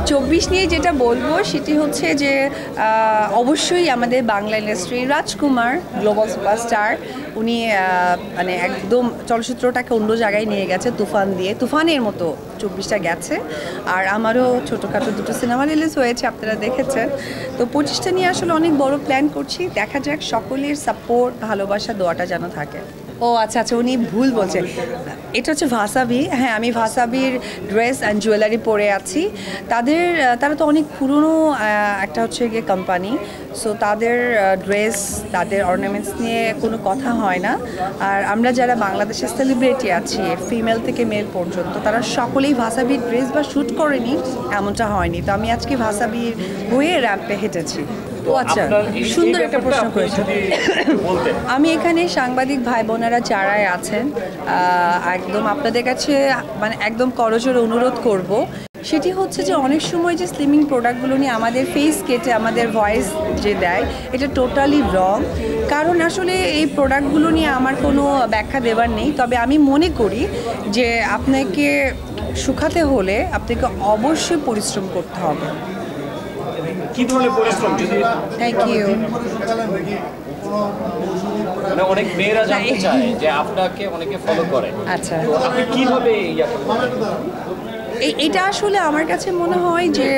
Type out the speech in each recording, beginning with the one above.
24 নিয়ে যেটা বলবো সেটি হচ্ছে যে অবশ্যই আমাদের বাংলা ইন্ডাস্ট্রি রাজকুমার গ্লোবাল সুপারস্টার উনি মানে একদম চলচ্চিত্রটাকে অন্য জায়গায় নিয়ে গেছে তুফান দিয়ে, তুফানের মতো 24টা গেছে। আর আমারও ছোটোখাটো দুটো সিনেমা রিলিজ হয়েছে, আপনারা দেখেছেন। তো 25টা নিয়ে আসলে অনেক বড় প্ল্যান করছি, দেখা যাক সকলের সাপোর্ট ভালোবাসা দোয়াটা যেন থাকে। ও আচ্ছা আচ্ছা, উনি ভুল বলছে, এটা হচ্ছে ভাসাবি। হ্যাঁ, আমি ভাসাবির ড্রেস অ্যান্ড জুয়েলারি পরে আছি। তারা তো অনেক পুরনো একটা হচ্ছে গিয়ে কোম্পানি, সো তাদের ড্রেস, তাদের অর্নামেন্টস নিয়ে কোনো কথা হয় না। আর আমরা যারা বাংলাদেশের সেলিব্রিটি আছি, ফিমেল থেকে মেল পর্যন্ত, তারা সকলেই ভাসাবির ড্রেস বা শ্যুট করেনি এমনটা হয়নি। তো আমি আজকে ভাসাবির হয়ে র্যাম্পে হেঁটেছি। ও আচ্ছা, সুন্দর একটা প্রশ্ন করেছেন। আমি এখানে সাংবাদিক ভাই বোনেরা যারাই আছেন, একদম আপনাদের কাছে মানে একদম করজোড়ে অনুরোধ করব, সেটি হচ্ছে যে অনেক সময় যে স্লিমিং প্রোডাক্টগুলো নিয়ে আমাদের ফেস কেটে আমাদের ভয়েস যে দেয়, এটা টোটালি রং। কারণ আসলে এই প্রোডাক্টগুলো নিয়ে আমার কোনো ব্যাখ্যা দেওয়ার নেই। তবে আমি মনে করি যে আপনাকে শুকাতে হলে আপনাকে অবশ্যই পরিশ্রম করতে হবে। কি ধরনের পরিশ্রম? যদি থ্যাংক ইউ। মানে অনেক মেয়েরা জানতে চায় যে আপনাকে অনেকে ফলো করে, আচ্ছা, তো আপনি কিভাবে এটা আসলে আমার কাছে মনে হয় যে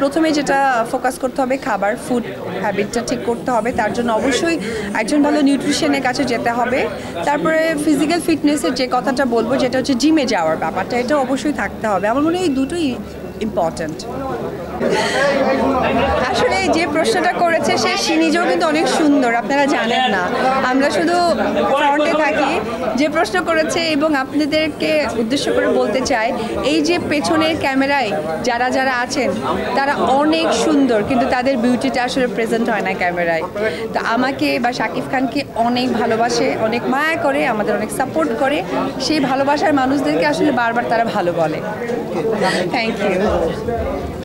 প্রথমে যেটা ফোকাস করতে হবে, খাবার ফুড হ্যাবিটটা ঠিক করতে হবে। তার জন্য অবশ্যই একজন ভালো নিউট্রিশনের কাছে যেতে হবে। তারপরে ফিজিক্যাল ফিটনেসের যে কথাটা বলবো, যেটা হচ্ছে জিমে যাওয়ার ব্যাপারটা, এটা অবশ্যই থাকতে হবে। আমার মনে হয় এই দুটোই ইম্পর্ট্যান্ট। আসলে যে প্রশ্নটা করেছে সে নিজেও কিন্তু অনেক সুন্দর, আপনারা জানেন না, আমরা শুধু ফ্রন্টে থাকি। যে প্রশ্ন করেছে, এবং আপনাদেরকে উদ্দেশ্য করে বলতে চাই, এই যে পেছনের ক্যামেরায় যারা আছেন তারা অনেক সুন্দর, কিন্তু তাদের বিউটিটা আসলে প্রেজেন্ট হয় না ক্যামেরায়। তো আমাকে বা শাকিব খানকে অনেক ভালোবাসে, অনেক মায়া করে, আমাদের অনেক সাপোর্ট করে। সেই ভালোবাসার মানুষদেরকে আসলে বারবার তারা ভালো বলে। Thank you.